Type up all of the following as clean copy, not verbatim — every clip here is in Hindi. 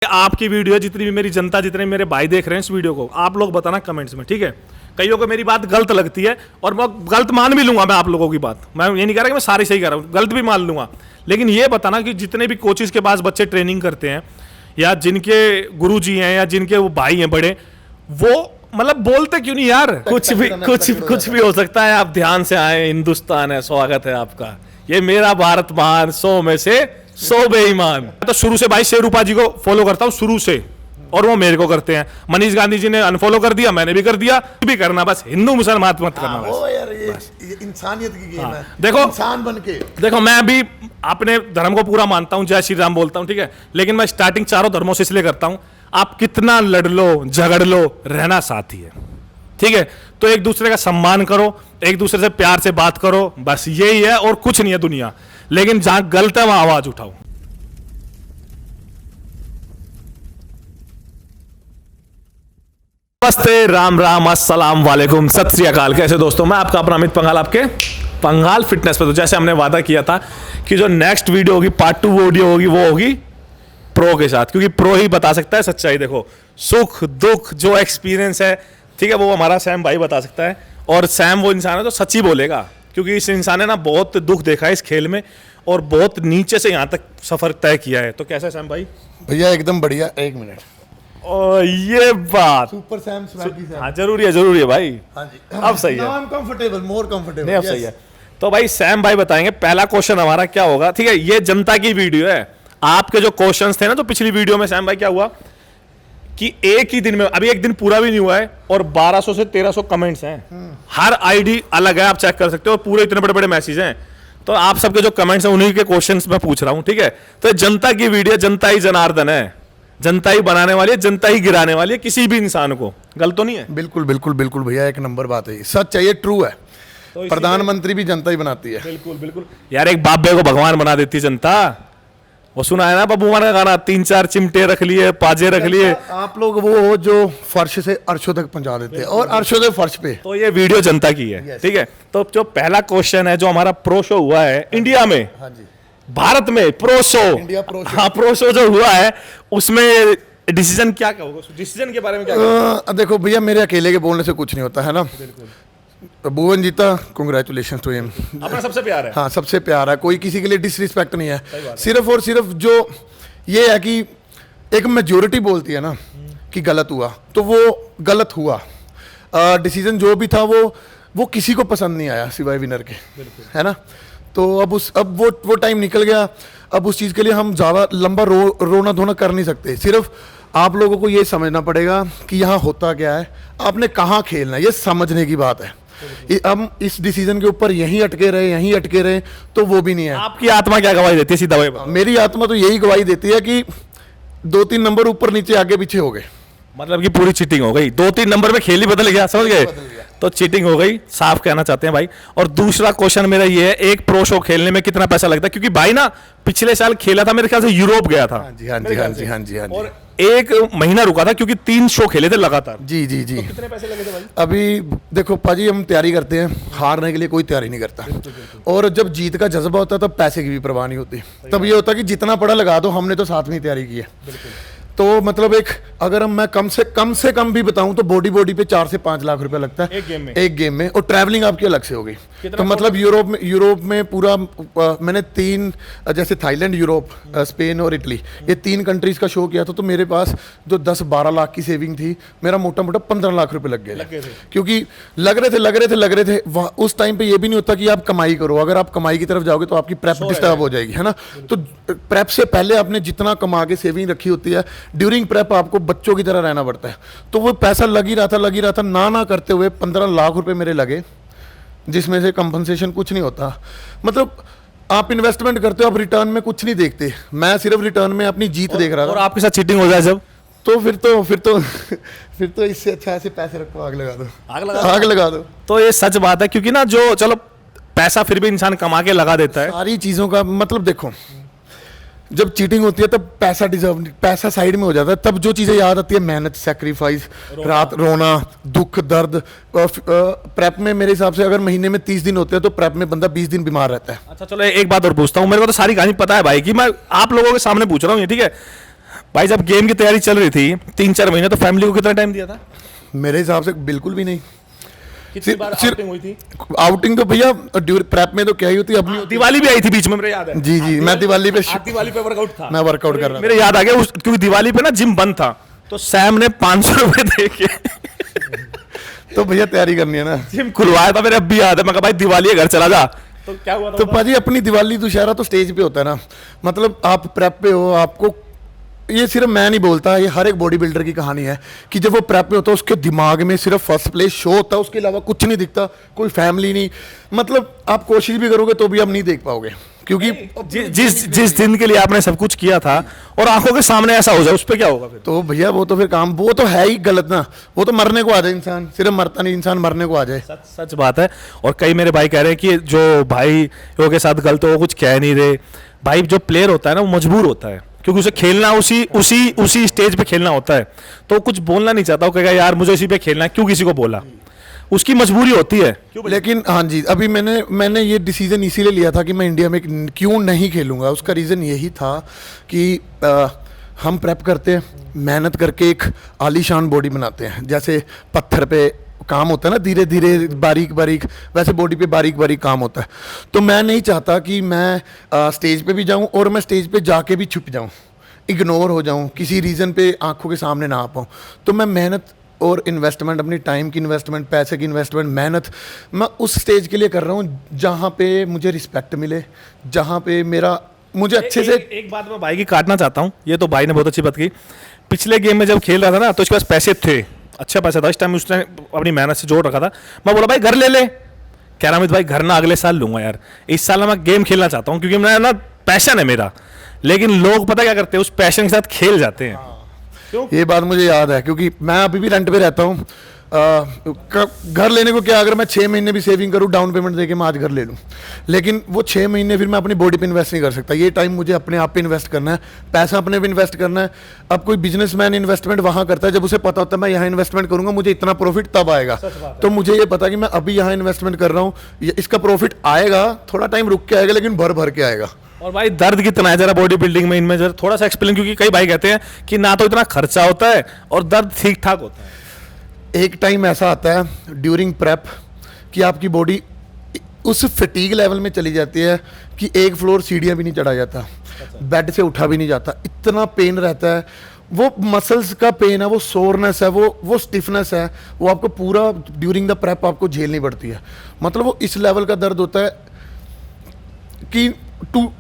आपकी वीडियो जितनी भी मेरी जनता, जितने भी मेरे भाई देख रहे हैं इस वीडियो को, आप लोग बताना कमेंट्स में, ठीक है। कईयों को मेरी बात गलत लगती है और मैं गलत मान भी लूंगा, मैं आप लोगों की बात, मैं ये नहीं कह रहा कि मैं सारी सही कर रहा हूँ, गलत भी मान लूंगा। लेकिन ये बताना कि जितने भी कोचेज के पास बच्चे ट्रेनिंग करते हैं या जिनके गुरुजी हैं या जिनके वो भाई हैं बड़े, वो मतलब बोलते क्यों नहीं यार, कुछ भी हो सकता है, आप ध्यान से आए, हिंदुस्तान है, स्वागत है आपका, ये मेरा भारत महान, 100 में से 100 बेईमान। तो शुरू से भाई शेरूपा जी को फॉलो करता हूँ शुरू से, और वो मेरे को करते हैं। मनीष गांधी जी ने अनफॉलो कर दिया, मैंने भी कर दिया, भी करना, बस हिंदू मुसलमान मत करना। वो यार ये इंसानियत की गेम है। देखो इंसान बन के देखो, मैं भी अपने धर्म को पूरा मानता हूँ, जय श्री राम बोलता हूँ, ठीक है। लेकिन मैं स्टार्टिंग चारों धर्मों से इसलिए करता हूँ, आप कितना लड़ लो झगड़ लो, रहना साथ ही है, ठीक है। तो एक दूसरे का सम्मान करो, एक दूसरे से प्यार से बात करो, बस यही है और कुछ नहीं है दुनिया। लेकिन जहां गलत है वहां आवाज उठाओ। नमस्ते, राम राम, अस्सलाम वालेकुम, सत श्री अकाल। कैसे दोस्तों, मैं आपका अपना अमित पंघाल, आपके पंघाल फिटनेस पे। तो जैसे हमने वादा किया था कि जो नेक्स्ट वीडियो होगी, पार्ट 2 वीडियो होगी, वो होगी प्रो के साथ, क्योंकि प्रो ही बता सकता है सच्चाई। देखो, सुख दुख जो एक्सपीरियंस है, ठीक है, वो हमारा सैम भाई बता सकता है। और सैम वो इंसान है तो सच्ची बोलेगा, क्योंकि इस इंसान ने ना बहुत दुख देखा है इस खेल में और बहुत नीचे से यहाँ तक सफर तय किया है। तो कैसा है सैम भाई? भैया एकदम बढ़िया। एक मिनट, और ये बात सुपर सैम स्वैगी सैम। हाँ, जरूरी है भाई। हाँ जी, अब सही है, now I am comfortable, more comfortable. नहीं अब सही है। तो भाई सैम भाई बताएंगे पहला क्वेश्चन हमारा क्या होगा, ठीक है। ये जनता की वीडियो है, आपके जो क्वेश्चंस थे ना, तो पिछली वीडियो में सैम भाई क्या हुआ कि एक ही दिन में, अभी एक दिन पूरा भी नहीं हुआ है, और 1200 से 1300 कमेंट्स हैं। हर आईडी अलग है, आप चेक कर सकते हो, और पूरे इतने बड़े बड़े मैसेज हैं। तो आप सबके जो कमेंट्स हैं उन्हीं के क्वेश्चंस मैं पूछ रहा हूं, ठीक है। तो जनता की वीडियो, जनता ही जनार्दन है, जनता ही बनाने वाली है, जनता ही गिराने वाली है किसी भी इंसान को। गलत तो नहीं है? बिल्कुल बिल्कुल बिल्कुल भैया, एक नंबर बात है, सच है, ये ट्रू है। तो प्रधानमंत्री भी जनता ही बनाती है। बिल्कुल बिल्कुल यार, एक बाबे को भगवान बना देती है जनता। वो सुना है ना बब्बू मान का गाना, 3-4 चिमटे रख लिए, पाजे रख लिए। आप लोग वो हो जो फर्श से अर्शों तक पहुंचा देते हैं, और अर्शों से फर्श पे। तो ये वीडियो जनता की है, ठीक है। तो जो पहला क्वेश्चन है, जो हमारा प्रो शो हुआ है इंडिया में, हाँ जी, भारत में pro show, India pro show. हाँ प्रो शो जो हुआ है, उसमें डिसीजन क्या होगा, डिसीजन के बारे में क्या? देखो भैया, मेरे अकेले के बोलने से कुछ नहीं होता है ना। भुवन जीता, कांग्रेचुलेशन टू हिम। अपना सबसे प्यार है। हाँ, सबसे प्यार है, कोई किसी के लिए डिसरिस्पेक्ट नहीं है। सिर्फ और सिर्फ जो ये है कि एक मेजोरिटी बोलती है ना कि गलत हुआ, तो वो गलत हुआ। डिसीजन जो भी था वो किसी को पसंद नहीं आया सिवाय विनर के, है ना। तो अब वो टाइम निकल गया। अब उस चीज़ के लिए हम ज़्यादा लंबा रोना धोना कर नहीं सकते। सिर्फ आप लोगों को ये समझना पड़ेगा कि यहाँ होता क्या है, आपने कहाँ खेलना है, ये समझने की बात है। हम इस डिसीजन के ऊपर यहीं अटके रहे तो वो भी नहीं है। आपकी आत्मा क्या गवाही देती है, सीधा भाई? मेरी आत्मा तो यही गवाही देती है कि 2-3 नंबर ऊपर नीचे आगे पीछे हो गए, मतलब कि पूरी चीटिंग हो गई। 2-3 नंबर में खेल ही बदल गया, समझ गए? तो चीटिंग हो गई, साफ कहना चाहते हैं भाई। और दूसरा क्वेश्चन मेरा ये है, एक प्रो शो खेलने में कितना पैसा लगता है? क्योंकि भाई ना पिछले साल खेला था, मेरे ख्याल से यूरोप गया था। हाँ जी। और 1 महीना रुका था, क्योंकि 3 शो खेले थे लगातार। जी। तो कितने पैसे लगे थे भाई? अभी देखो पाजी, हम तैयारी करते हैं, हारने के लिए कोई तैयारी नहीं करता। और जब जीत का जज्बा होता है तब पैसे की भी परवाह नहीं होती। तब ये होता है कि जितना पड़ा लगा दो, हमने तो साथ में ही तैयारी की है। तो मतलब अगर मैं कम से कम भी बताऊं तो बॉडी पे 4 से 5 लाख रुपए लगता है एक गेम में। और ट्रैवलिंग आपकी अलग से होगी। तो मतलब यूरोप में पूरा मैंने 3, जैसे थाईलैंड, यूरोप, स्पेन और इटली, ये 3 कंट्रीज का शो किया था। तो मेरे पास जो 10-12 लाख की सेविंग थी, मेरा मोटा 15 लाख रुपए लग गए थे। क्योंकि लग रहे थे। उस टाइम पे ये भी नहीं होता कि आप कमाई करो। अगर आप कमाई की तरफ जाओगे तो आपकी प्रेप डिस्टर्ब हो जाएगी, है ना। तो प्रेप से पहले आपने जितना कमा के सेविंग रखी होती है, ड्यूरिंग प्रेप आपको बच्चों की तरह रहना पड़ता है। तो वो पैसा लग ही रहा था ना करते हुए 15 लाख रुपए मेरे लगे, जिसमें से कंपनसेशन कुछ नहीं होता। मतलब आप इन्वेस्टमेंट करते हो, आप रिटर्न में कुछ नहीं देखते। मैं सिर्फ रिटर्न में अपनी जीत देख रहा था। और आपके साथ चीटिंग हो जाए जब, तो फिर तो इससे अच्छा ऐसे पैसे रखो, आग लगा दो। तो ये सच बात है, क्योंकि ना जो चलो पैसा फिर भी इंसान कमा के लगा देता है। सारी चीजों का मतलब देखो, जब चीटिंग होती है तब पैसा साइड में हो जाता है। तब जो चीजें याद आती है, मेहनत, सैक्रिफाइस, रात रोना, दुख दर्द। प्रेप में मेरे हिसाब से अगर महीने में 30 दिन होते हैं तो प्रेप में बंदा 20 दिन बीमार रहता है। अच्छा चलो एक बात और पूछता हूँ, मेरे को तो सारी कहानी पता है भाई, कि मैं आप लोगों के सामने पूछ रहा हूँ ये, ठीक है। भाई जब गेम की तैयारी चल रही थी 3-4 महीने, तो फैमिली को कितना टाइम दिया था? मेरे हिसाब से बिल्कुल भी नहीं। कितनी बार आउटिंग हुई थी? आउटिंग तो भैया ड्यूर प्रेप में तो क्या ही होती है अपनी होती दिवाली भी आई थी बीच में, मेरे याद है। जी जी, मैं दिवाली पे दिवाली पे वर्कआउट था, मैं वर्कआउट कर रहा मेरे याद आ गया क्योंकि दिवाली पे ना जिम बंद था, तो सैम ने 500 रुपए दे के था। तो भैया तैयारी करनी है ना, जिम खुलवाया था। मेरे अब भी याद है, मैं कहा भाई दिवाली है घर चला जा। तो क्या हुआ था? तो पाजी अपनी दिवाली दुशहरा तो स्टेज पे होता है ना, मतलब आप प्रेप पे हो, आपको ये सिर्फ मैं नहीं बोलता, ये हर एक बॉडी बिल्डर की कहानी है कि जब वो प्रेप में होता है उसके दिमाग में सिर्फ फर्स्ट प्लेस शो होता है, उसके अलावा कुछ नहीं दिखता, कोई फैमिली नहीं। मतलब आप कोशिश भी करोगे तो भी आप नहीं देख पाओगे, क्योंकि जिस दिन के लिए आपने सब कुछ किया था और आंखों के सामने ऐसा हो जाए, उस पर क्या होगा फिर? तो भैया वो तो फिर काम, वो तो है ही गलत ना, वो तो मरने को आ जाए इंसान, सिर्फ मरता नहीं, इंसान मरने को आ जाए। सच बात है। और कई मेरे भाई कह रहे हैं कि जो भाई के साथ गलत हो वो कुछ कह नहीं रहे। भाई जो प्लेयर होता है ना वो मजबूर होता है, क्योंकि उसे खेलना उसी स्टेज पे खेलना होता है, तो कुछ बोलना नहीं चाहता। वो कहेगा यार मुझे इसी पे खेलना है, क्यों किसी को बोला, उसकी मजबूरी होती है। लेकिन हाँ जी, अभी मैंने ये डिसीजन इसीलिए लिया था कि मैं इंडिया में क्यों नहीं खेलूंगा। उसका रीज़न यही था कि हम प्रेप करते हैं, मेहनत करके एक आलीशान बॉडी बनाते हैं, जैसे पत्थर पे काम होता है ना, धीरे धीरे बारीक बारीक, वैसे बॉडी पे बारीक बारीक काम होता है। तो मैं नहीं चाहता कि मैं स्टेज पे भी जाऊं और मैं स्टेज पे जाके भी छुप जाऊं, इग्नोर हो जाऊं, किसी रीज़न पे आंखों के सामने ना आ पाऊं। तो मैं मेहनत और इन्वेस्टमेंट, अपनी टाइम की इन्वेस्टमेंट, पैसे की इन्वेस्टमेंट, मेहनत मैं उस स्टेज के लिए कर रहा हूँ जहाँ पे मुझे रिस्पेक्ट मिले, जहाँ पे मुझे अच्छे से एक बात मैं भाई की काटना चाहता हूँ, ये तो भाई ने बहुत अच्छी बात की। पिछले गेम में जब खेल रहा था ना, तो उसके पास पैसे थे, अच्छा पैसा था इस टाइम, उसने अपनी मेहनत से जोड़ रखा था। मैं बोला भाई घर ले ले, कह रहा अमित भाई घर ना अगले साल लूंगा यार, इस साल मैं गेम खेलना चाहता हूँ, क्योंकि मैं ना पैशन है मेरा। लेकिन लोग पता क्या करते हैं, उस पैशन के साथ खेल जाते हैं। ये बात मुझे याद है, क्योंकि मैं अभी भी रेंट पे रहता हूँ। घर लेने को क्या, अगर मैं 6 महीने भी सेविंग करूँ, डाउन पेमेंट देके मैं आज घर ले लूँ, लेकिन वो 6 महीने फिर मैं अपनी बॉडी पे इन्वेस्ट नहीं कर सकता। ये टाइम मुझे अपने आप पे इन्वेस्ट करना है, पैसा अपने पे इन्वेस्ट करना है। अब कोई बिजनेसमैन इन्वेस्टमेंट वहाँ करता है जब उसे पता होता है मैं यहाँ इन्वेस्टमेंट करूँगा मुझे इतना प्रॉफिट तब आएगा। तो मुझे ये पता कि मैं अभी यहाँ इन्वेस्टमेंट कर रहा हूँ, इसका प्रॉफिट आएगा, थोड़ा टाइम रुक के आएगा, लेकिन भर भर के आएगा। और भाई दर्द कितना है जरा बॉडी बिल्डिंग में, इनमें जरा थोड़ा सा एक्सप्लेन, क्योंकि कई भाई कहते हैं कि ना तो इतना खर्चा होता है और दर्द ठीक ठाक होता है। एक टाइम ऐसा आता है ड्यूरिंग प्रेप कि आपकी बॉडी उस फटीग लेवल में चली जाती है कि एक फ्लोर सीढ़ियाँ भी नहीं चढ़ा जाता, बेड से उठा भी नहीं जाता, इतना पेन रहता है। वो मसल्स का पेन है, वो सोरनेस है, वो स्टिफनेस है, वो आपको पूरा ड्यूरिंग द प्रेप आपको झेलनी पड़ती है। मतलब वो इस लेवल का दर्द होता है कि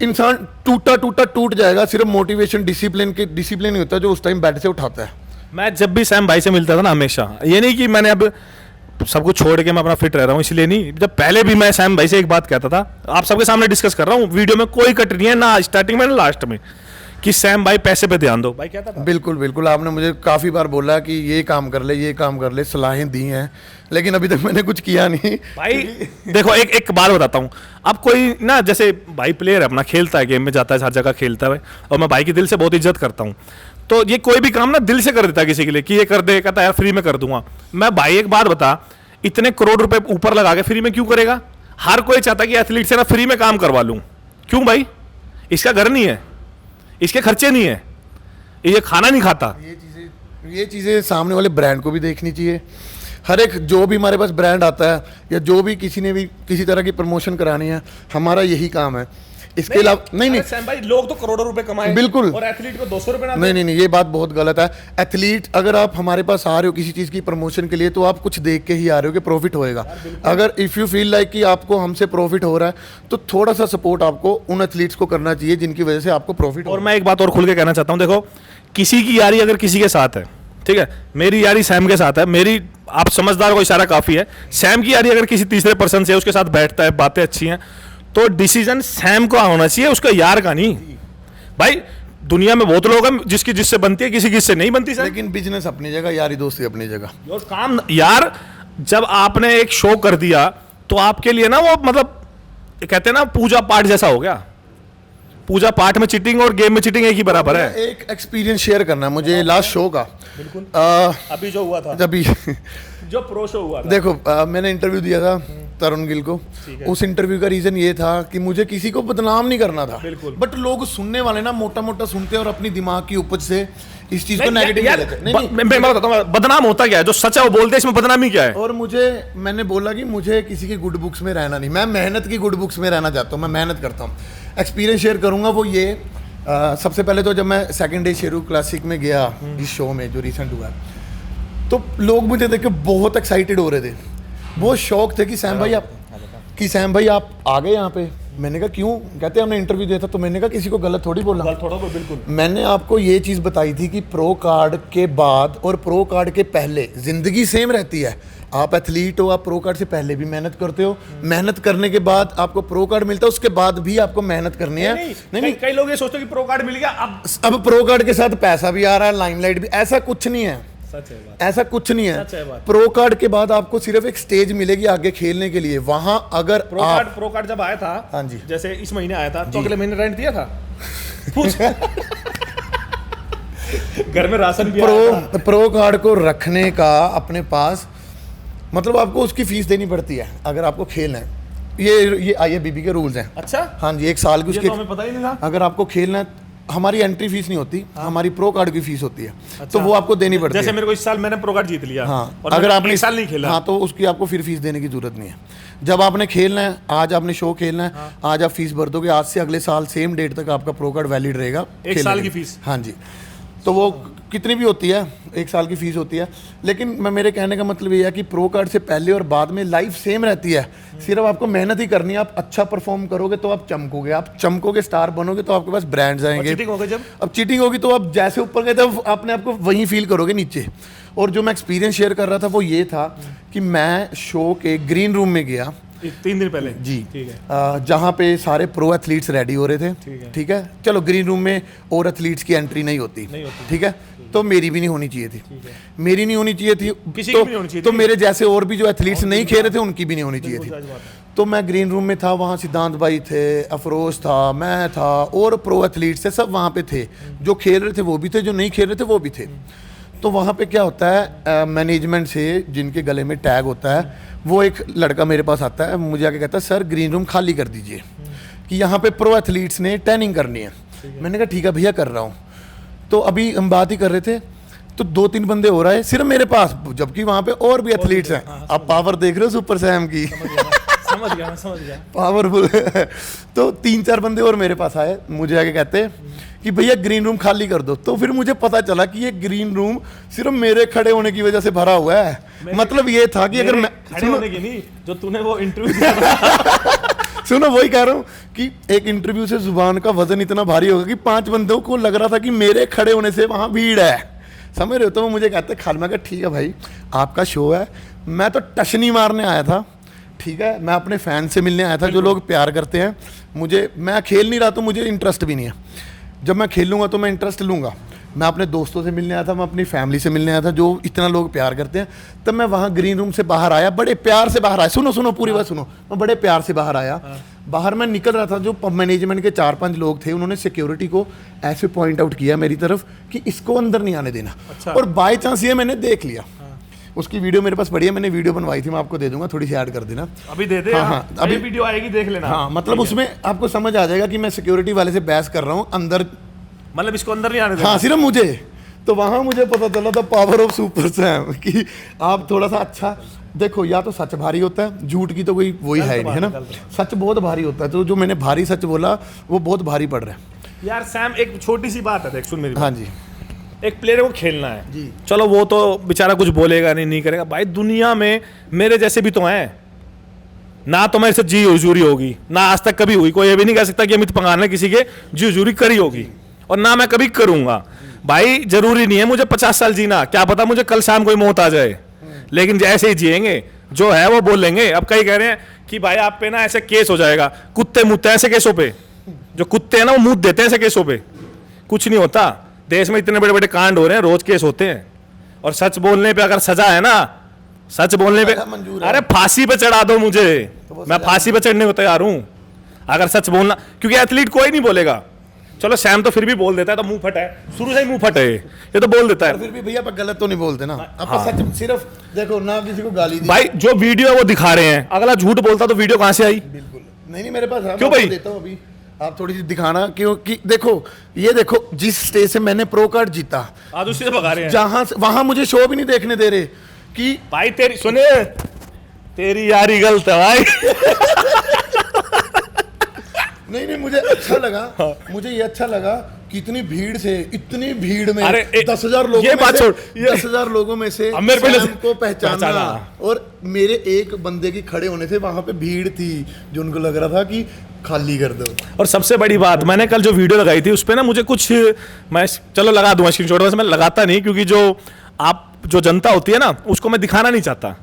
इंसान टूट जाएगा। सिर्फ मोटिवेशन डिसिप्लिन ही होता है जो उस टाइम बेड से उठाता है। मैं जब भी सैम भाई से मिलता था ना, हमेशा, ये नहीं कि मैंने अब सब कुछ छोड़ के मैं अपना फिट रह रहा हूँ इसलिए नहीं, जब पहले भी मैं सैम भाई से एक बात कहता था, आप सबके सामने डिस्कस कर रहा हूँ, वीडियो में कोई कट नहीं है, ना स्टार्टिंग में ना लास्ट में, कि सैम भाई पैसे पे ध्यान दो। भाई कहता था। बिल्कुल बिल्कुल, आपने मुझे काफ़ी बार बोला कि ये काम कर ले, ये काम कर ले, सलाहें दी हैं, लेकिन अभी तक मैंने कुछ किया नहीं। भाई देखो एक बात बताता हूँ, अब कोई ना, जैसे भाई प्लेयर है अपना, खेलता है, गेम में जाता है, हर जगह खेलता है, और मैं भाई की दिल से बहुत इज्जत करता हूँ, तो ये कोई भी काम ना दिल से कर देता है किसी के लिए कि ये कर दे, कहता है यार फ्री में कर दूंगा। मैं भाई एक बात बता, इतने करोड़ रुपए ऊपर लगा के फ्री में क्यों करेगा? हर कोई चाहता है कि एथलीट से ना फ्री में काम करवा लूं। क्यों भाई? इसका घर नहीं है, इसके खर्चे नहीं है, ये खाना नहीं खाता। ये चीज़ें सामने वाले ब्रांड को भी देखनी चाहिए। हर एक जो भी हमारे पास ब्रांड आता है या जो भी किसी ने भी किसी तरह की प्रमोशन करानी है, हमारा यही काम है। इसके अलावा नहीं सैम भाई, लोग तो करोड़ों रुपए कमाए बिल्कुल, और एथलीट को 200 रुपए ना नहीं, ये बात बहुत गलत है। एथलीट, अगर आप हमारे पास आ रहे हो किसी चीज़ की प्रमोशन के लिए, तो आप कुछ देख के ही आ रहे हो कि प्रॉफिट होएगा। अगर इफ़ यू फील लाइक कि आपको हमसे प्रॉफिट हो रहा है, तो थोड़ा सा सपोर्ट आपको उन एथलीट्स को करना चाहिए जिनकी वजह से आपको प्रॉफिट हो। और मैं एक बात और खुल के कहना चाहता हूँ, देखो, किसी की यारी अगर किसी के साथ है, ठीक है, मेरी यारी सैम के साथ है, मेरी, आप समझदार को इशारा काफ़ी है। सैम की यारी अगर किसी तीसरे पर्सन से, उसके साथ बैठता है, बातें अच्छी हैं, तो डिसीजन सैम को होना चाहिए, उसका यार का नहीं। भाई दुनिया में बहुत लोग हैं जिससे बनती है, किसी से नहीं बनती। लेकिन बिजनेस अपनी जगह, यारी दोस्ती अपनी जगह। और काम यार, जब आपने एक शो कर दिया तो आपके लिए ना वो, मतलब कहते हैं ना, पूजा पाठ जैसा हो गया। पूजा पाठ में चीटिंग और गेम में चीटिंग एक ही बराबर है। एक एक्सपीरियंस शेयर करना है मुझे लास्ट शो का। बिल्कुल। अभी जो हुआ था, अभी जो प्रो शो हुआ था, देखो मैंने इंटरव्यू दिया था तरुण गिल को। उस इंटरव्यू का रीजन ये था कि मुझे किसी को बदनाम नहीं करना था, बिल्कुल। बट लोग सुनने वाले ना मोटा मोटा सुनते हैं और अपनी दिमाग की उपज से इस चीज को नेगेटिव ले लेते हैं। नहीं, मैं बताता हूँ बदनाम होता क्या है, जो सच है वो बोलते हैं, इसमें बदनामी क्या है। और मैंने बोला कि मुझे किसी की गुड बुक्स में रहना नहीं, मैं मेहनत की गुड बुक्स में रहना चाहता हूँ, मैं मेहनत करता हूँ। एक्सपीरियंस शेयर करूंगा वो ये, सबसे पहले तो जब मैं सेकंड डे शेरू क्लासिक में गया इस शो में जो रिसेंट हुआ, तो लोग मुझे देख के बहुत एक्साइटेड हो रहे थे, बहुत शौक थे कि सैम भाई आप आ गए यहाँ पे। मैंने कहा क्यों? कहते हमने इंटरव्यू दिया था। तो मैंने कहा किसी को गलत थोड़ी बोला, बिल्कुल। मैंने आपको ये चीज़ बताई थी कि प्रो कार्ड के बाद और प्रो कार्ड के पहले ज़िंदगी सेम रहती है। आप एथलीट हो, आप प्रो कार्ड से पहले भी मेहनत करते हो, मेहनत करने के बाद आपको प्रो कार्ड मिलता है, उसके बाद भी आपको मेहनत करनी है। नहीं, कई लोग ये सोचते हैं कि प्रो कार्ड मिल गया अब प्रो कार्ड के साथ पैसा भी आ रहा है, लाइमलाइट भी, ऐसा कुछ नहीं है। सच है बात। ऐसा कुछ नहीं है। सच है बात। प्रो कार्ड के बाद आपको सिर्फ एक स्टेज मिलेगी आगे खेलने के लिए। वहां अगर प्रो कार्ड जब आया था, हाँ जी, जैसे इस महीने आया था, तो अगले महीने रेंट दिया था पूछ घर में राशन भी आया था। प्रो कार्ड को रखने का अपने पास मतलब आपको उसकी फीस देनी पड़ती है अगर आपको खेलना है। ये IFBB के रूल्स हैं। अच्छा, हाँ जी, 1 साल की उसकी, तो हमें पता ही नहीं था। अगर आपको खेलना है, हमारी एंट्री फीस नहीं होती, हमारी प्रो कार्ड की फीस होती है। अच्छा। तो वो आपको देनी पड़ती है। जैसे मेरे को इस साल मैंने प्रो कार्ड जीत लिया, हाँ, और अगर आपने इस साल नहीं खेला, हाँ, तो उसकी आपको फिर फीस देने की जरूरत नहीं है। जब आपने खेलना है, आज आपने शो खेलना है, आज आप फीस भर दोगे, आज से अगले साल सेम डेट तक आपका प्रो कार्ड वैलिड रहेगा। 1 साल की फीस। हाँ जी, तो वो कितनी भी होती है, 1 साल की फीस होती है। लेकिन मैं मेरे कहने का मतलब ये है कि प्रो कार्ड से पहले और बाद में लाइफ सेम रहती है, सिर्फ आपको मेहनत ही करनी है। आप अच्छा परफॉर्म करोगे तो आप चमकोगे, स्टार बनोगे तो आपके पास ब्रांड्स आएंगे। चीटिंग होगी जब, अब चीटिंग होगी तो आप जैसे ऊपर गए थे अपने आप को वहीं फील करोगे नीचे। और जो मैं एक्सपीरियंस शेयर कर रहा था वो ये था कि मैं शो के ग्रीन रूम में गया 3 दिन पहले जी, ठीक है, जहाँ पे सारे प्रो एथलीट्स रेडी हो रहे थे। ठीक है, चलो ग्रीन रूम में और एथलीट्स की एंट्री नहीं होती। ठीक है, तो मेरी भी नहीं होनी चाहिए थी, मेरी नहीं होनी चाहिए थी, किसी की भी नहीं होनी चाहिए तो थी। मेरे जैसे और भी जो एथलीट्स नहीं खेल रहे थे उनकी भी नहीं होनी चाहिए थी। तो मैं ग्रीन रूम में था, वहाँ सिद्धांत भाई थे, अफरोज था, मैं था, और प्रो एथलीट्स थे, सब वहाँ पे थे। जो खेल रहे थे वो भी थे, जो नहीं खेल रहे थे वो भी थे। तो वहाँ पे क्या होता है, मैनेजमेंट से जिनके गले में टैग होता है, वो एक लड़का मेरे पास आता है, मुझे आके कहता है सर ग्रीन रूम खाली कर दीजिए कि यहाँ पे प्रो एथलीट्स ने ट्रेनिंग करनी है। मैंने कहा ठीक है भैया, कर रहा हूँ। तो अभी हम बात ही कर रहे थे, तो 2-3 बंदे हो रहा है सिर्फ मेरे पास, जबकि वहाँ पे और भी एथलीट्स हैं। आप पावर देख रहे हो सुपर सैम की, समझ गया पावरफुल। तो 3-4 बंदे और मेरे पास आए, मुझे आके कहते कि भैया ग्रीन रूम खाली कर दो। तो फिर मुझे पता चला कि ये ग्रीन रूम सिर्फ मेरे खड़े होने की वजह से भरा हुआ है। मतलब ये था कि अगर मैं खड़े होने की नहीं, जो तूने वो इंटरव्यू दिया था सुनो, वही कह रहा हूँ कि एक इंटरव्यू से जुबान का वजन इतना भारी होगा कि 5 बंदों को लग रहा था कि मेरे खड़े होने से वहाँ भीड़ है, समझ रहे हो। तो वो मुझे कहते खाल, मैं कहा ठीक है भाई आपका शो है, मैं तो टशनी मारने आया था। ठीक है, मैं अपने फैन से मिलने आया था जो लोग प्यार करते हैं मुझे। मैं खेल नहीं रहा तो मुझे इंटरेस्ट भी नहीं है, जब मैं खेलूंगा तो मैं इंटरेस्ट लूँगा। मैं अपने दोस्तों से मिलने आया था, मैं अपनी फैमिली से मिलने आया था जो इतना लोग प्यार करते हैं। तब मैं वहाँ ग्रीन रूम से बाहर आया, बड़े प्यार से बाहर आया। सुनो पूरी बात सुनो, मैं बड़े प्यार से बाहर आया। बाहर मैं निकल रहा था, जो मैनेजमेंट के 4-5 लोग थे, उन्होंने सिक्योरिटी को ऐसे पॉइंट आउट किया मेरी तरफ कि इसको अंदर नहीं आने देना। अच्छा। और बाय चांस ये मैंने देख लिया, उसकी वीडियो मेरे पास पड़ी है, मैंने वीडियो बनवाई थी, मैं आपको दे दूंगा, थोड़ी सी ऐड कर देना। अभी दे दे। हाँ, अभी वीडियो आएगी, देख लेना। हाँ, मतलब उसमें आपको समझ आ जाएगा कि मैं सिक्योरिटी वाले से बहस कर रहा हूँ अंदर, मतलब इसको अंदर नहीं आने देना। हाँ, सिर्फ मुझे। तो वहाँ मुझे पता चला था पावर ऑफ सुपर सैम कि आप थोड़ा सा अच्छा देखो, या तो सच भारी होता है, झूठ की तो कोई वही है नहीं, है ना। सच बहुत भारी होता है, तो जो मैंने भारी सच बोला वो बहुत भारी पड़ रहा है। यार सैम, एक छोटी सी बात है, देख सुन मेरी। हाँ जी, एक प्लेयर को खेलना है जी, चलो वो तो बेचारा कुछ बोलेगा नहीं करेगा। भाई दुनिया में मेरे जैसे भी तो हैं ना, तो मेरे से जी हुजूरी होगी ना, आज तक कभी हुई। कोई ये भी नहीं कह सकता कि अमित पंगाल ने किसी के जी हुजूरी करी होगी, और ना मैं कभी करूंगा। भाई जरूरी नहीं है मुझे 50 साल जीना, क्या पता मुझे कल शाम कोई मौत आ जाए, लेकिन जैसे ही जिएंगे जो है वो बोलेंगे। अब कई कह रहे हैं कि भाई आप पे ना ऐसे केस हो जाएगा, कुत्ते मुँहते ऐसे केसों पे, जो कुत्ते हैं ना वो मुँह देते हैं ऐसे केसों पे। कुछ नहीं होता, देश में इतने बड़े बड़े कांड हो रहे हैं, रोज केस होते हैं। और सच बोलने पे अगर सजा है ना, सच बोलने पे, अरे फांसी पे चढ़ा दो मुझे, मैं फांसी पे चढ़ने को तैयार हूं अगर सच बोलना, क्योंकि एथलीट कोई नहीं बोलेगा। चलो सैम तो फिर भी बोल देता है, तो मुंह फट है, शुरू से ही मुंह फट है, ये तो बोल देता है। फिर भी भैया आप गलत तो नहीं बोलते ना, आप हाँ। सच सिर्फ देखो ना, किसी को गाली दी। भाई जो वीडियो है वो दिखा रहे हैं, अगला झूठ बोलता तो वीडियो कहां से आई? बिल्कुल नहीं, मेरे पास है, क्यों मैं भाई? आपको देता हूँ अभी, आप थोड़ी सी दिखाना, क्योंकि देखो ये देखो, जिस स्टेज से मैंने प्रो कार्ड जीता, आज उसी से भगा रहे हैं। जहां से वहां मुझे शो भी नहीं देखने दे रहे कि भाई तेरी सुने, तेरी यारी गलत है भाई। नहीं, मुझे अच्छा लगा, मुझे ये अच्छा लगा कि इतनी भीड़ से, इतनी भीड़ में, अरे 10,000 लोगों ये में बात से, छोड़, ये 10,000 लोगों में से अब मेरे को सैम को पहचाना, और मेरे एक बंदे की खड़े होने से वहां पे भीड़ थी जो उनको लग रहा था कि खाली कर दो। और सबसे बड़ी बात, मैंने कल जो वीडियो लगाई थी उस पे ना मुझे कुछ, मैं चलो लगा दूंगा स्क्रीनशॉट, वैसे मैं लगाता नहीं, क्योंकि जो जनता होती है ना उसको मैं दिखाना नहीं चाहता,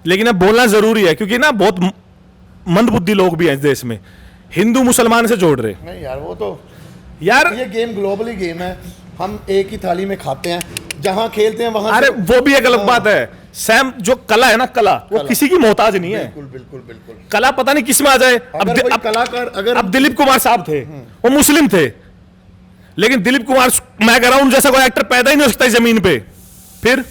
लेकिन अब बोलना जरूरी है, क्योंकि ना बहुत मंदबुद्धि लोग भी हैं इस देश में, हिंदू मुसलमान से जोड़ रहे। नहीं यार, वो तो यार ये गेम ग्लोबली गेम है, हम एक ही थाली में खाते हैं, जहां खेलते हैं वहां अरे वो भी एक अलग बात है सैम, जो कला है ना, कला वो किसी की मोहताज नहीं है। बिल्कुल बिल्कुल बिल्कुल। कला पता नहीं किस में आ जाए। अगर कोई कलाकार, अगर अब दिलीप कुमार साहब थे, वो मुस्लिम थे, लेकिन दिलीप कुमार, मैं कह रहा हूं जैसा कोई एक्टर पैदा ही नहीं हो सकता इस जमीन पे, फिर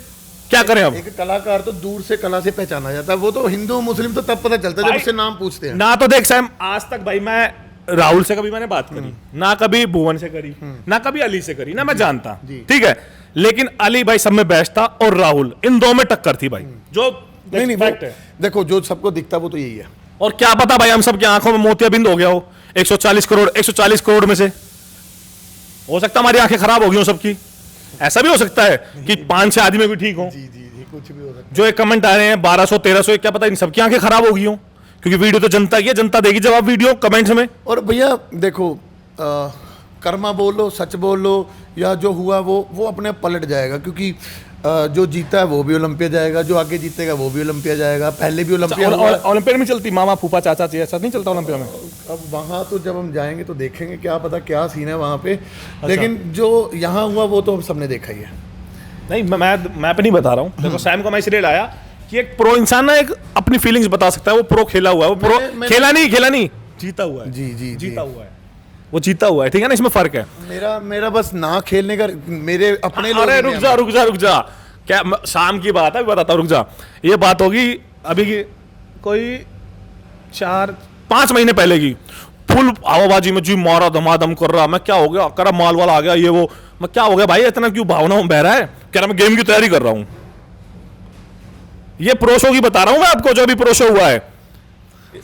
क्या करें अब? एक कलाकार तो दूर से कला से पहचाना जाता है, वो तो हिंदू मुस्लिम तो तब पता चलता है जब भाई, उससे नाम पूछते हैं। ना तो देख सैम, आज तक भाई मैं राहुल से कभी मैंने बात करी ना, कभी भुवन से करी ना, कभी अली से करी ना, मैं जानता, ठीक है, लेकिन अली भाई सब में बेस्ट था, और राहुल, इन दो में टक्कर थी भाई, जो नहीं फैक्ट है। देखो जो सबको दिखता वो तो यही है। और क्या पता भाई हम सब की आंखों में मोतियाबिंद हो गया हो, 140 करोड़ में से हो सकता हमारी आंखें खराब हो गई हो सबकी, ऐसा भी हो सकता है कि 5-6 आदमी भी ठीक हो। जी जी जी, कुछ भी हो सकता जो एक कमेंट आ रहे हैं 1200-1300, क्या पता इन सबकी आंखें खराब हो गई हो, क्योंकि वीडियो तो जनता की है, जनता देगी जवाब वीडियो कमेंट्स में। है। और भैया देखो, कर्मा बोल लो, सच बोल लो, या जो हुआ वो अपने आप पलट जाएगा, क्योंकि जो जीता है वो भी ओलंपिया जाएगा, जो आगे जीतेगा वो भी ओलंपिया जाएगा, पहले भी ओलंपिया हुआ है। ओलंपियाड में चलती मामा फूफा चाचा जी, ऐसा नहीं चलता ओलंपिया में? अब वहाँ तो जब हम जाएंगे तो देखेंगे, क्या पता क्या सीन है वहाँ पे, लेकिन जो यहाँ हुआ वो तो हम सबने देखा ही है। नहीं, मैं पे नहीं बता रहा हूँ, देखो सैम को मैं इसलिए लाया कि एक प्रो इंसान ना एक अपनी फीलिंग्स बता सकता है, वो प्रो खेला हुआ है, वो प्रो खेला नहीं जीता हुआ है। जी जीता हुआ है, वो जीता हुआ है, ठीक है ना, इसमें फर्क है। मेरा बस ना खेलने का, मेरे अपने लोग। अरे रुक जा, क्या शाम की बात है, बताता हूँ, रुक जा। ये बात होगी अभी की कोई 4-5 महीने पहले की, फुल हवाबाजी में जी मारा, धमाधम कर रहा, मैं क्या हो गया, करा माल वाला आ गया, ये वो, मैं क्या हो गया भाई, इतना क्यों भावना बह रहा है, कह रहा मैं गेम की तैयारी कर रहा हूँ। ये प्रो शो की बता रहा हूँ मैं आपको, जो अभी प्रो शो हुआ है,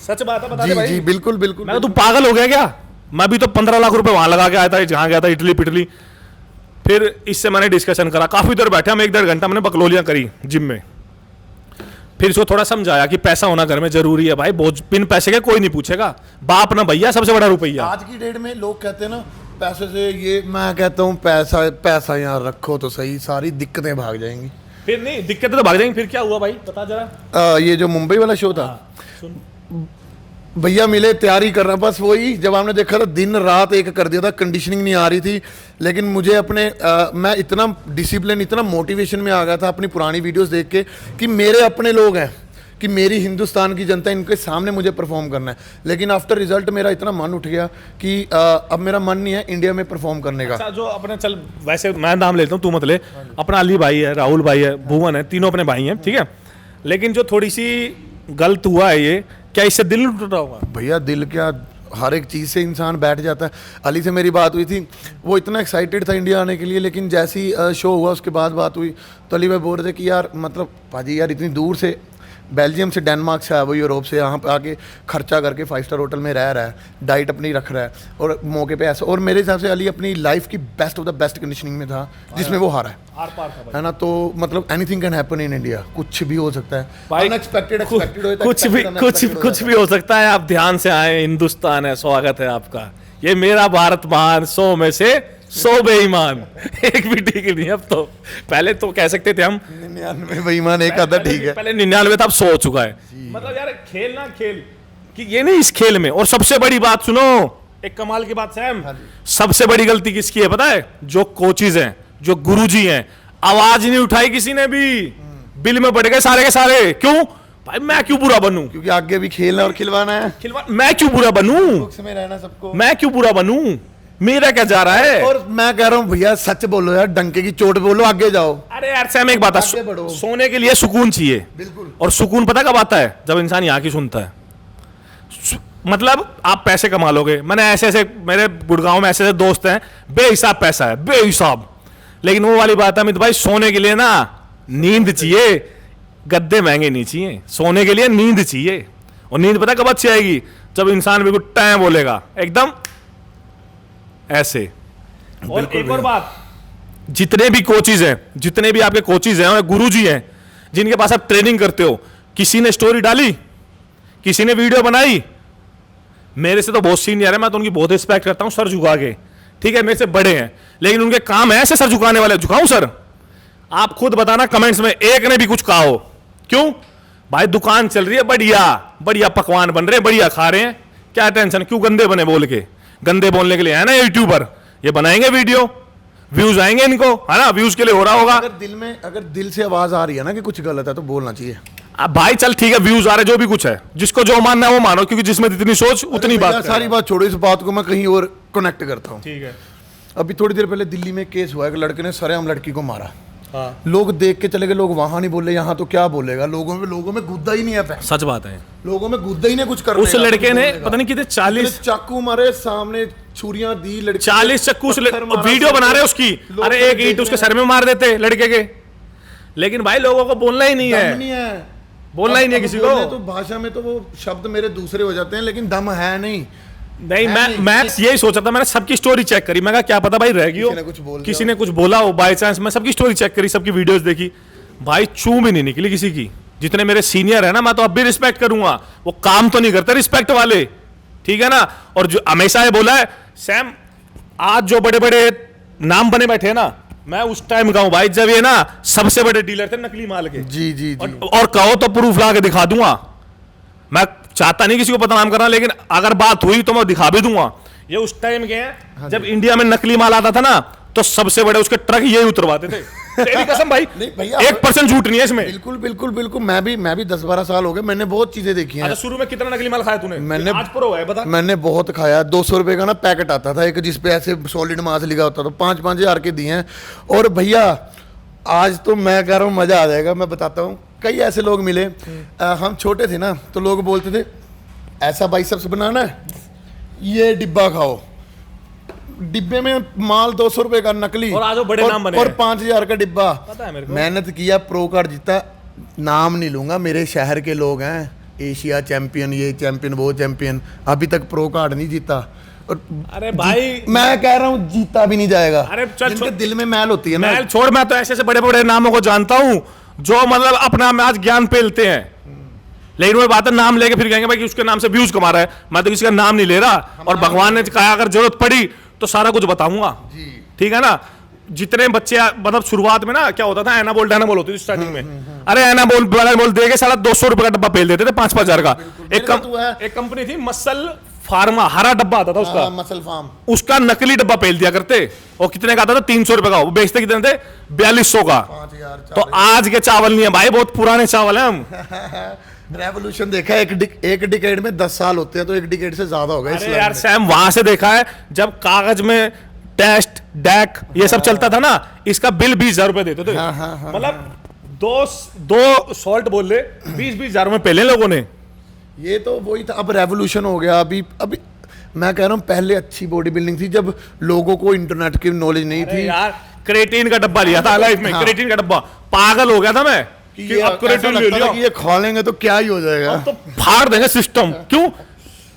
सच बात है, बता दे भाई। जी बिल्कुल बिल्कुल। मैं तो तू पागल हो गया क्या? मैं भी तो 15 लाख रुपए वहां लगा के आया था, जहां गया था इटली पिटली। फिर इससे मैंने डिस्कशन करा, काफी देर बैठे हम, 1-1.5 घंटा मैंने बकलोलियां करी जिम में। फिर इसको थोड़ा समझाया कि पैसा होना घर में जरूरी है भाई, बहुत बिन पैसे के कोई नहीं पूछेगा, बाप ना भैया सबसे बड़ा रुपया। आज की डेट में लोग कहते हैं ना पैसे से, ये मैं कहता हूँ पैसा यहाँ रखो तो सही, सारी दिक्कतें भाग जाएंगी। फिर नहीं, दिक्कतें तो भाग जाएंगी। फिर क्या हुआ भाई, बता जरा। ये जो मुंबई वाला शो था, सुन, भैया मिले, तैयारी कर रहा, बस वही जब आपने देखा था दिन रात एक कर दिया था, कंडीशनिंग नहीं आ रही थी, लेकिन मुझे अपने मैं इतना डिसिप्लिन, इतना मोटिवेशन में आ गया था अपनी पुरानी वीडियोस देख के, कि मेरे अपने लोग हैं, कि मेरी हिंदुस्तान की जनता, इनके सामने मुझे परफॉर्म करना है। लेकिन आफ्टर रिजल्ट मेरा इतना मन उठ गया कि अब मेरा मन नहीं है इंडिया में परफॉर्म करने का। अच्छा, जो अपने, चल वैसे मैं नाम लेता हूँ, तू मत ले, अपना अली भाई है, राहुल भाई है, भुवन है, तीनों अपने भाई हैं, ठीक है, लेकिन जो थोड़ी सी गलत हुआ है ये, क्या इससे दिल टूटा होगा? भैया दिल क्या, हर एक चीज़ से इंसान बैठ जाता है। अली से मेरी बात हुई थी, वो इतना एक्साइटेड था इंडिया आने के लिए, लेकिन जैसे ही शो हुआ उसके बाद बात हुई तो अली भाई बोल रहे थे कि यार मतलब पाजी यार इतनी दूर से, बेल्जियम से, डेनमार्क से आया, वो यूरोप से, यहाँ पे आके खर्चा करके 5 स्टार होटल में रह रहा है, डाइट अपनी रख रहा है, और मौके पे ऐसा, और मेरे हिसाब से अली अपनी लाइफ की best of the best conditioning में था जिसमें वो हारा है ना। तो मतलब anything can happen in India, कुछ भी हो सकता है, अनएक्सपेक्टेड कुछ भी हो सकता है। आप ध्यान से आए, हिंदुस्तान है, स्वागत है आपका, ये मेरा भारत महान, 100 में से 100 बेईमान, एक भी ठीक नहीं। अब तो पहले तो कह सकते थे हम 99 बेईमान, एक आधा ठीक है, पहले 99 था, अब 100 हो चुका है। मतलब यार खेल ना खेल कि ये नहीं, इस खेल में। और सबसे बड़ी बात सुनो, एक कमाल की बात सैम, सबसे बड़ी गलती किसकी है पता है? जो कोचेज हैं, जो गुरुजी हैं, आवाज नहीं उठाई किसी ने भी, बिल में बढ़ गए सारे के सारे। क्यों भाई, मैं क्यों बुरा बनूं? क्योंकि आगे भी खेलना और खिलवाना है, मैं क्यों बुरा बनूं? में रहना सबको, मैं क्यों बुरा बनूं? मेरा क्या जा रहा है? और मैं कह रहा हूँ भैया सच बोलो यार, डंके की चोट बोलो, आगे जाओ। अरे यार सैम एक बात है, आगे बढ़ो। सोने के लिए सुकून चाहिए। बिल्कुल। और सुकून पता कब आता है? जब इंसान यहाँ की सुनता है। मतलब आप पैसे कमा लोगे, मैंने ऐसे ऐसे मेरे गुड़गांव में ऐसे ऐसे दोस्त हैं, बेहिसाब पैसा है, बेहिसाब। लेकिन वो वाली बात है अमित भाई, सोने के लिए ना नींद चाहिए, गद्दे महंगे नहीं चाहिए, सोने के लिए नींद चाहिए। और नींद पता कब अच्छी आएगी? जब इंसान बिल्कुल टाइम बोलेगा एकदम ऐसे। और एक और बात, जितने भी कोचेज हैं, जितने भी आपके कोचेज हैं और गुरुजी हैं जिनके पास आप ट्रेनिंग करते हो, किसी ने स्टोरी डाली, किसी ने वीडियो बनाई, मेरे से तो बहुत सीनियर है, मैं तो उनकी बहुत रिस्पेक्ट करता हूं सर झुका के, ठीक है, मेरे से बड़े हैं, लेकिन उनके काम है ऐसे सर झुकाने वाले। झुकाऊं सर? आप खुद बताना कमेंट्स में एक ने भी कुछ कहा हो। क्यों भाई? दुकान चल रही है, बढ़िया बढ़िया पकवान बन रहे हैं, बढ़िया खा रहे हैं, क्या टेंशन? क्यों गंदे बने बोल के? गंदे बोलने के लिए है ना यूट्यूबर, ये बनाएंगे वीडियो, व्यूज आएंगे इनको, है ना? व्यूज के लिए हो रहा होगा। अगर दिल से आवाज आ रही है ना कि कुछ गलत है तो बोलना चाहिए। अब भाई चल ठीक है, व्यूज आ रहे, जो भी कुछ है, जिसको जो मानना है वो मानो, क्योंकि जिसमें जितनी सोच उतनी बात। सारी बात छोड़ो, इस बात को मैं कहीं और कनेक्ट करता हूँ। ठीक है। अभी थोड़ी देर पहले दिल्ली में केस हुआ है, एक लड़के ने सरेआम लड़की को मारा। हाँ। लोग देख के चले गए, लोग वहां नहीं बोले, यहाँ तो क्या बोलेगा? लोगों में गुद्दा ही नहीं है। सच बात है, लोगों में गुद्दा ही नहीं कुछ करने उस का, लड़के कुछ ने बोलने का। पता नहीं कितने 40 चाकू मारे, सामने छुरियां दी, लड़की 40 चक्कू से पत्थर मारा, वीडियो बना रहे उसकी। लोग अरे एक ईंट उसके सर में मार देते लड़के के। लेकिन भाई लोगों को बोलना ही नहीं दम है, नहीं है, बोलना ही नहीं है किसी को। तो भाषा में तो वो शब्द मेरे दूसरे हो जाते हैं, लेकिन दम है नहीं। नहीं, मैं यही सोचा था, मैंने सबकी स्टोरी चेक करी, मैं कहा क्या पता भाई रह गई हो, किसी ने कुछ बोला हो बाय चांस। मैं सबकी स्टोरी चेक करी, सबकी वीडियोस देखी, भाई चू भी नहीं निकली किसी की। जितने मेरे सीनियर है ना, मैं तो अब भी रिस्पेक्ट करूंगा, वो काम तो नहीं करते रिस्पेक्ट वाले, ठीक है ना? और जो हमेशा ये बोला है सैम, आज जो बड़े बड़े नाम बने बैठे हैं ना, मैं उस टाइम का हूं भाई जब ये ना सबसे बड़े डीलर थे नकली माल के। जी जी जी। और कहो तो प्रूफ ला के दिखा दूंगा। मैं चाहता नहीं किसी को बदनाम करना, लेकिन अगर बात हुई तो मैं दिखा भी दूंगा। ये उस टाइम के हैं जब इंडिया में नकली माल आता था ना, तो सबसे बड़े उसके ट्रक यही उतरवाते थे। तेरी कसम भाई, नहीं भैया, 1% झूठ नहीं है इसमें। बिल्कुल बिल्कुल बिल्कुल। मैं भी 10-12 साल हो गए, मैंने बहुत चीजें देखी हैं। अच्छा, शुरू में कितना नकली माल खाया तूने? मैंने आज प्रो है बता। मैंने बहुत खाया। 200 रुपए का ना पैकेट आता था एक, जिसपे ऐसे सॉलिड मांस लिखा होता था, 5-5 हजार के दिए हैं। और भैया आज तो मैं कह रहा हूँ मजा आ जाएगा। मैं बताता हूँ, कई ऐसे लोग मिले, हम छोटे थे ना, तो लोग बोलते थे ऐसा बाइसेप्स बनाना है, ये डिब्बा खाओ। डिब्बे में माल 200 रुपए का नकली, और आज वो बड़े नाम बने और हैं। 5,000 का डिब्बा। पता है मेरे को। मेहनत किया, प्रो कार्ड जीता। नाम नहीं लूंगा, मेरे शहर के लोग हैं, एशिया चैंपियन, ये चैंपियन, वो चैंपियन, अभी तक प्रो कार्ड नहीं जीता। और अरे भाई मैं कह रहा हूँ जीता भी नहीं जाएगा। अरे चल, जिनके दिल में मैल होती है ना। मैं छोड़, मैं तो ऐसे ऐसे बड़े बड़े नामों को जानता हूं जो मतलब अपना आज ज्ञान पेलते हैं, लेकिन वो बात है नाम लेके फिर कहेंगे भाई कि उसके नाम से व्यूज कमा रहा है। मैं तो किसी का नाम नहीं ले रहा, और भगवान ने कहा अगर जरूरत पड़ी तो सारा कुछ बताऊंगा, ठीक है ना? जितने बच्चे मतलब शुरुआत में ना क्या होता था, एनाबोल होती थी स्टार्टिंग में। अरे एनाबोल दे के साला 200 रुपए का डब्बा पेल देते थे, 5-5 हजार का। एक कंपनी थी मसल फार्मा, हरा डब्बा आता था उसका, मसल फार्म, उसका नकली डब्बा पेल दिया करते। और कितने का आता था? 300 रुपए का। वो बेचते कितने थे? 4200 का। 5,000। तो आज के चावल नहीं है भाई, बहुत पुराने चावल हैं हम। रेवोल्यूशन देखा है, एक डिकेड में 10 साल होते हैं, तो एक डिकेड से ज्यादा हो गए। अरे यार सैम, वहां से देखा है जब कागज में टेस्ट डैक ये सब चलता था ना, इसका बिल 20,000 रुपए देते थे। मतलब दो सॉल्ट बोल ले 20-20 हजार में पहले लोगों ने। ये तो वही था। अब रेवोल्यूशन हो गया। अभी मैं कह रहा हूँ पहले अच्छी बॉडी बिल्डिंग थी, जब लोगों को इंटरनेट की नॉलेज नहीं थी। यार क्रेटीन का डब्बा लिया था लाइफ में, क्रेटीन का डब्बा, पागल हो गया था मैं कि अब क्रेटीन ले लिया, ये खा लेंगे तो क्या ही हो जाएगा, तो फाड़ देंगे सिस्टम। क्यों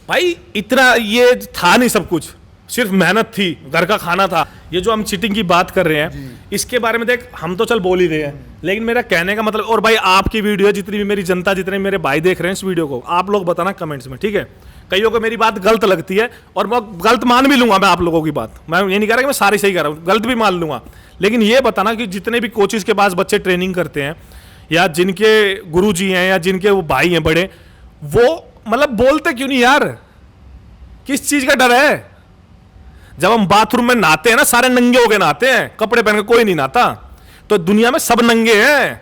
भाई? इतना ये था नहीं, सब कुछ सिर्फ मेहनत थी, घर का खाना था। ये जो हम चीटिंग की बात कर रहे हैं, इसके बारे में देख, हम तो चल बोल ही रहे हैं, लेकिन मेरा कहने का मतलब, और भाई आपकी वीडियो, जितनी भी मेरी जनता, जितने मेरे भाई देख रहे हैं इस वीडियो को, आप लोग बताना कमेंट्स में, ठीक है? कईयों को मेरी बात गलत लगती है, और मैं गलत मान भी लूंगा, मैं आप लोगों की बात, मैं ये नहीं कह रहा कि मैं सारी सही कर रहा हूँ, गलत भी मान लूंगा। लेकिन ये बताना कि जितने भी कोचेज के पास बच्चे ट्रेनिंग करते हैं, या जिनके गुरुजी हैं, या जिनके वो भाई हैं बड़े, वो मतलब बोलते क्यों नहीं यार? किस चीज का डर है? जब हम बाथरूम में नहाते हैं ना, सारे नंगे होके नहाते हैं, कपड़े पहन के कोई नहीं नहाता। तो दुनिया में सब नंगे हैं।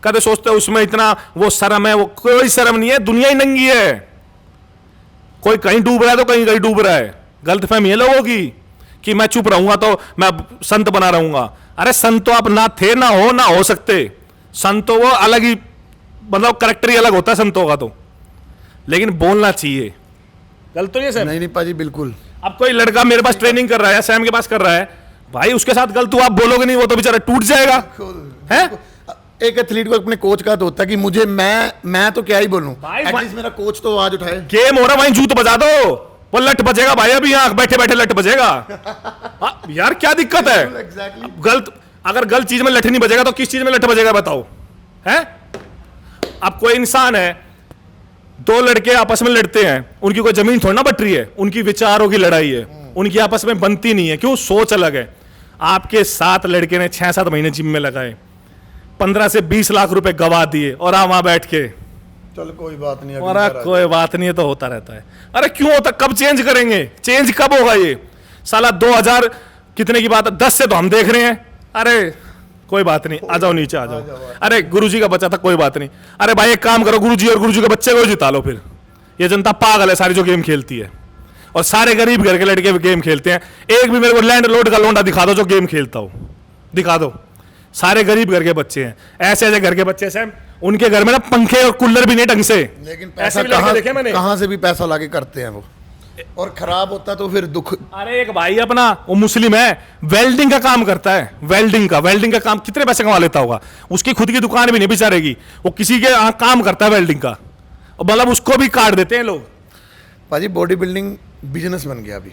कभी सोचते हैं उसमें इतना वो शर्म है, वो कोई शर्म नहीं है, दुनिया ही नंगी है। कोई कहीं डूब रहा है तो कहीं कहीं डूब रहा है। गलतफहमी है लोगों की कि मैं चुप रहूंगा तो मैं संत बना रहूंगा। अरे संत तो आप ना थे, ना हो सकते। संत तो वो अलग ही, मतलब करेक्टर ही अलग होता है संतों का तो। लेकिन बोलना चाहिए। गलत तो नहीं है सैम? नहीं नहीं पाजी बिल्कुल। अब कोई लड़का मेरे पास ट्रेनिंग कर रहा है, सैम के पास कर रहा है, भाई उसके साथ गलत हुआ, आप बोलोगे नहीं, वो तो बेचारा टूट जाएगा। है एक एथलीट को अपने कोच का तो होता है कि मुझे मैं तो क्या ही बोलूं, भाई, एटलीस्ट मेरा कोच तो आवाज उठाए। गेम हो रहा, वहीं जूत बजा दो, वो लट बजेगा भाई, अभी यहाँ बैठे बैठे लट बजेगा। यार क्या दिक्कत है? एग्जैक्टली। गलत, अगर गलत चीज में लठ नहीं बजेगा तो किस चीज में लठ बजेगा बताओ? है अब कोई इंसान है, दो लड़के आपस में लड़ते हैं, उनकी कोई जमीन थोड़ी ना बट रही है, उनकी विचारों की लड़ाई है, उनकी आपस में बनती नहीं है। क्यों? सोच अलग है। आपके 7 लड़के ने 6-7 महीने जिम में लगाए, 15 से 20 लाख रुपए गवा दिए, और आप वहां बैठ के चल कोई बात नहीं, और कोई बात नहीं है, तो होता रहता है। अरे क्यों होता? कब चेंज करेंगे? चेंज कब होगा? ये साला 2000 कितने की बात है, 10 से तो हम देख रहे हैं। अरे कोई बात नहीं, आ जाओ नीचे आ जाओ। अरे गुरुजी का बच्चा था, कोई बात नहीं। अरे भाई एक काम करो, गुरुजी और गुरुजी के बच्चे को जिता लो। फिर ये जनता पागल है सारी जो गेम खेलती है, और सारे गरीब घर के लड़के गेम खेलते हैं। एक भी मेरे को लैंड लोड का लोंडा दिखा दो जो गेम खेलता हो, दिखा दो। सारे गरीब घर के बच्चे हैं, ऐसे ऐसे घर के बच्चे हैं, उनके घर में ना पंखे और कूलर भी नहीं ढंग से। लेकिन ऐसे पैसा भी लड़के देखे मैंने। कहां से भी पैसा लाके करते हैं वो, और खराब होता तो फिर दुख। अरे एक भाई अपना, वो मुस्लिम है, वेल्डिंग का काम करता है, वेल्डिंग का काम कितने पैसे कमा लेता होगा? उसकी खुद की दुकान भी नहीं बेचारेगी, वो किसी के यहाँ काम करता है वेल्डिंग का, और मतलब उसको भी काट देते हैं लोग। पाजी बॉडी बिल्डिंग बिजनेस बन गया अभी।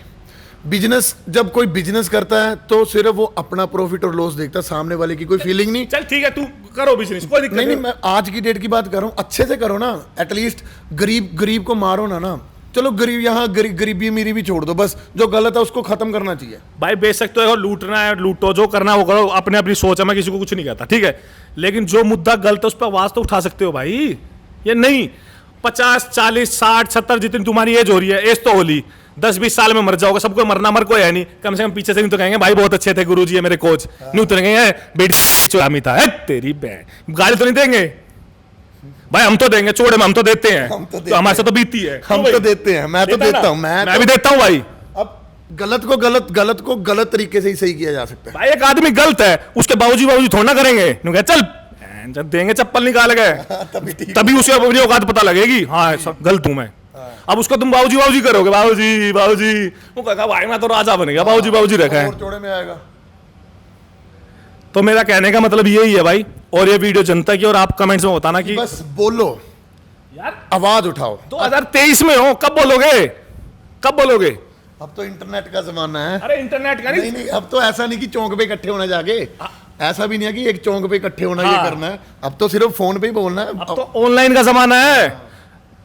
बिजनेस, जब कोई बिजनेस करता है तो सिर्फ वो अपना प्रॉफिट और लॉस देखता है, सामने वाले की कोई फीलिंग नहीं। चल ठीक है, तू करो बिजनेस, कोई दिक्कत नहीं, मैं आज की डेट की बात कर रहा हूँ, अच्छे से करो ना। एटलीस्ट गरीब को मारो ना। चलो गरीब यहाँ गरीबी मेरी भी छोड़ दो, बस जो गलत है उसको खत्म करना चाहिए। भाई बेशक तो है, लूटना है लूटो, जो करना है वो करो, अपने अपनी सोच है, मैं किसी को कुछ नहीं कहता, ठीक है। लेकिन जो मुद्दा गलत है उस पर आवाज तो उठा सकते हो भाई। ये नहीं 50, 40, 60, 70 जितनी तुम्हारी एज हो रही है, एज तो होली 10-20 साल में मर जाओगे, सबको मरना, मर कोई है नहीं। कम से कम पीछे से नहीं तो कहेंगे भाई बहुत अच्छे थे गुरुजी है मेरे कोच, नहीं तो कहेंगे बेटी चोरामी था, तेरी बहन। गाली तो नहीं देंगे भाई, हम तो देंगे, चोड़े में हम तो देते हैं, तो हमारे से तो बीती है, हम तो देते हैं, मैं तो देता हूँ, मैं भी देता हूँ भाई। अब गलत को गलत तरीके से ही सही किया जा सकता है भाई। एक आदमी गलत है, उसके बाबूजी थोड़ा ना करेंगे, चल जब देंगे चप्पल निकाल गए, तभी उसे अपनी औकात पता लगेगी, हाँ गलत हूं मैं। अब उसको तुम बाबूजी करोगे, बाबूजी वो कहेगा भाई मैं तो राजा बन गया, बाबूजी रखा है, चौड़े में आएगा। तो मेरा कहने का मतलब यही है भाई। और ये वीडियो जनता की, और आप कमेंट्स में बताना कि बस बोलो यार, आवाज उठाओ। 2023 में हो, कब बोलोगे? अब तो इंटरनेट का जमाना है। अरे इंटरनेट का नहीं, अब तो ऐसा नहीं कि चौक पे इकट्ठे होना जाके, ऐसा भी नहीं है कि एक चौक पे इकट्ठे होना ये करना है। अब तो सिर्फ फोन पे ही बोलना है। अब तो ऑनलाइन का जमाना है।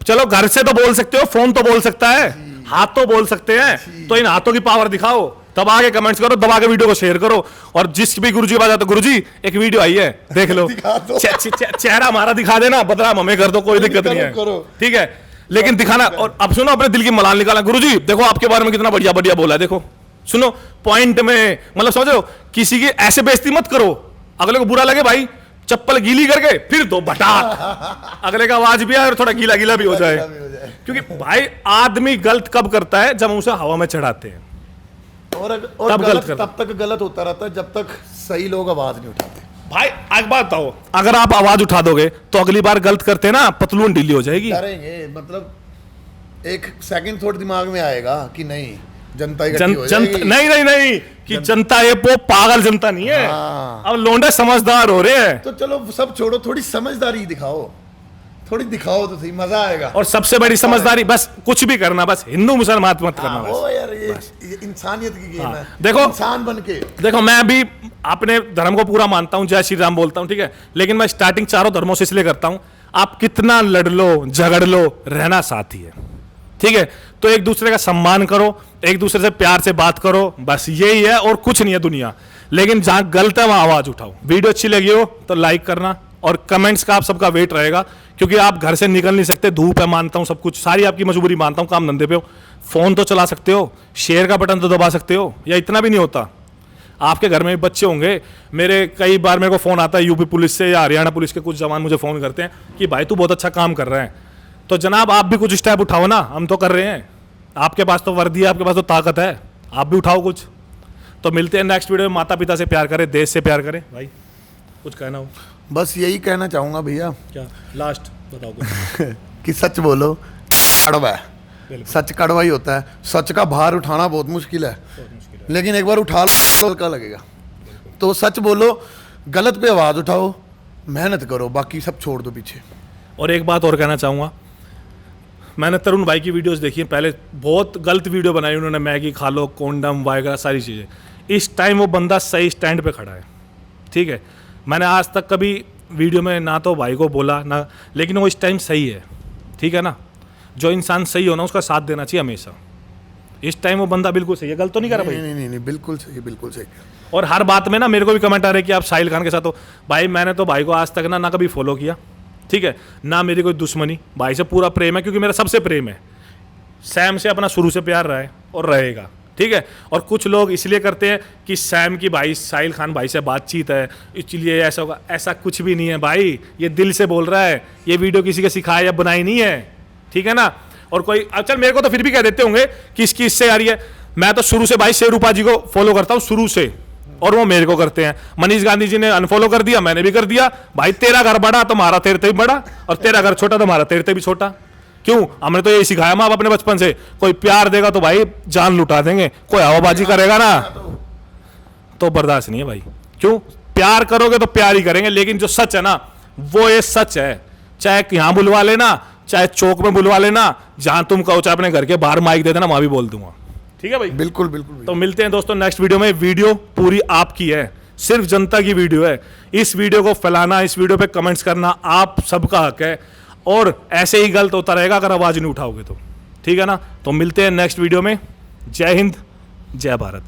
चलो घर से तो बोल सकते हो, फोन तो बोल सकता है, हाथ तो बोल सकते हैं, तो इन हाथों की पावर दिखाओ, तब आगे कमेंट्स करो, दबा के वीडियो को शेयर करो। और जिस भी गुरुजी बात तो गुरुजी एक वीडियो आई है देख लो, चेहरा हमारा दिखा देना, बदनाम हमें कर दो, कोई दिक्कत नहीं है, ठीक है। लेकिन दिखाना, और अब सुनो, अपने दिल की मलाल निकालना, गुरुजी देखो आपके बारे में कितना बढ़िया बढ़िया बोला है, देखो सुनो पॉइंट में, मतलब समझो, किसी की ऐसे बेइज्जती मत करो, अगले को बुरा लगे भाई, चप्पल गीली करके फिर दो भटाक, अगले का आवाज भी आए और थोड़ा गीला गीला भी हो जाए। क्योंकि भाई आदमी गलत कब करता है? जब हम उसे हवा में चढ़ाते हैं, और तब तक गलत होता रहता है जब तक सही लोग आवाज नहीं उठाते। भाई एक बात बताओ, अगर आप आवाज उठा दोगे तो अगली बार गलत करते ना, पतलून ढीली हो जाएगी। करेंगे, मतलब एक सेकंड थोड़ा दिमाग में आएगा कि नहीं जनता इकट्ठी हो जाएगी। नहीं कि जनता ये वो पागल जनता नहीं है। अब लोंडे समझदार हो रहे हैं, तो चलो सब छोड़ो, थोड़ी समझदारी दिखाओ, थोड़ी दिखाओ तो सही, मजा आएगा। और सबसे बड़ी समझदारी, बस कुछ भी करना, बस हिंदू मुसलमान मत करना, बस। ओ यार, ये इंसानियत की गेम है। देखो इंसान बन के देखो, मैं भी अपने धर्म को पूरा मानता हूं, जय श्री राम बोलता हूं, ठीक है। लेकिन मैं स्टार्टिंग चारों धर्मों से इसलिए करता हूं, आप कितना लड़ लो झगड़ लो, रहना साथ ही है, ठीक है। तो एक दूसरे का सम्मान करो, एक दूसरे से प्यार से बात करो, बस यही है, और कुछ नहीं है दुनिया। लेकिन जहां गलत है वहां आवाज उठाओ। वीडियो अच्छी लगी हो तो लाइक करना, और कमेंट्स का आप सबका वेट रहेगा, क्योंकि आप घर से निकल नहीं सकते, धूप है मानता हूं, सब कुछ, सारी आपकी मजबूरी मानता हूं, काम धंधे पे हो, फोन तो चला सकते हो, शेयर का बटन तो दबा सकते हो, या इतना भी नहीं होता। आपके घर में भी बच्चे होंगे, मेरे कई बार मेरे को फोन आता है यूपी पुलिस से या हरियाणा पुलिस के, कुछ जवान मुझे फोन करते हैं कि भाई तू बहुत अच्छा काम कर रहा है, तो जनाब आप भी कुछ स्टेप उठाओ ना, हम तो कर रहे हैं, आपके पास तो वर्दी है, आपके पास तो ताकत है, आप भी उठाओ कुछ। तो मिलते हैं नेक्स्ट वीडियो में। माता पिता से प्यार करें, देश से प्यार करें। भाई कुछ कहना हो? बस यही कहना चाहूँगा भैया क्या लास्ट बताओ कुछ। कि सच बोलो, कड़वा है, सच कड़वा ही होता है। सच का भार उठाना बहुत मुश्किल है, लेकिन एक बार उठा लो तो हल्का लगेगा। तो सच बोलो, गलत पे आवाज़ उठाओ, मेहनत करो, बाकी सब छोड़ दो पीछे। और एक बात और कहना चाहूँगा, मैंने तरुण भाई की वीडियोस देखी हैं, पहले बहुत गलत वीडियो बनाई उन्होंने, मैगी खा लो, कोंडम वगैरह सारी चीज़ें। इस टाइम वो बंदा सही स्टैंड पे खड़ा है, ठीक है। मैंने आज तक कभी वीडियो में ना तो भाई को बोला ना, लेकिन वो इस टाइम सही है, ठीक है ना। जो इंसान सही हो ना उसका साथ देना चाहिए हमेशा। इस टाइम वो बंदा बिल्कुल सही है, गलत तो नहीं कर रहा भाई। नहीं, बिल्कुल सही, बिल्कुल सही। और हर बात में ना मेरे को भी कमेंट आ रहे हैं कि आप साहिल खान के साथ हो। भाई मैंने तो भाई को आज तक ना कभी फॉलो किया, ठीक है, ना मेरी कोई दुश्मनी, भाई से पूरा प्रेम है, क्योंकि मेरा सबसे प्रेम है। सैम से अपना शुरू से प्यार रहा है और रहेगा, ठीक है। और कुछ लोग इसलिए करते हैं कि सैम की भाई साहिल खान भाई से बातचीत है इसलिए ऐसा होगा, ऐसा कुछ भी नहीं है भाई। ये दिल से बोल रहा है, ये वीडियो किसी के सिखाया या बनाई नहीं है, ठीक है ना। और कोई अच्छा मेरे को तो फिर भी कह देते होंगे कि इसकी इससे आ रही है। मैं तो शुरू से भाई शेरूपा जी को फॉलो करता हूँ शुरू से, और वो मेरे को करते हैं। मनीष गांधी जी ने अनफॉलो कर दिया, मैंने भी कर दिया। भाई तेरा घर बड़ा तो हमारा तेरे भी बड़ा, और तेरा घर छोटा तो हमारा तेरे भी छोटा। क्यों? हमने तो यही सिखाया माँ अपने बचपन से, कोई प्यार देगा तो भाई जान लुटा देंगे, कोई हवाबाजी करेगा ना तो बर्दाश्त नहीं है भाई। क्यों? प्यार करोगे तो प्यार ही करेंगे, लेकिन जो सच है ना वो ये सच है। चाहे यहाँ बुलवा लेना, चाहे चौक में बुलवा लेना, जहां तुम कहो, चाहे अपने घर के बाहर माइक दे देना, वहां भी बोल दूंगा, ठीक है भाई। बिल्कुल बिल्कुल। तो मिलते हैं दोस्तों नेक्स्ट वीडियो में। वीडियो पूरी आपकी है, सिर्फ जनता की वीडियो है। इस वीडियो को फैलाना, इस वीडियो पे कमेंट्स करना आप सबका हक है, और ऐसे ही गलत होता रहेगा अगर आवाज नहीं उठाओगे तो, ठीक है ना। तो मिलते हैं नेक्स्ट वीडियो में। जय हिंद, जय भारत।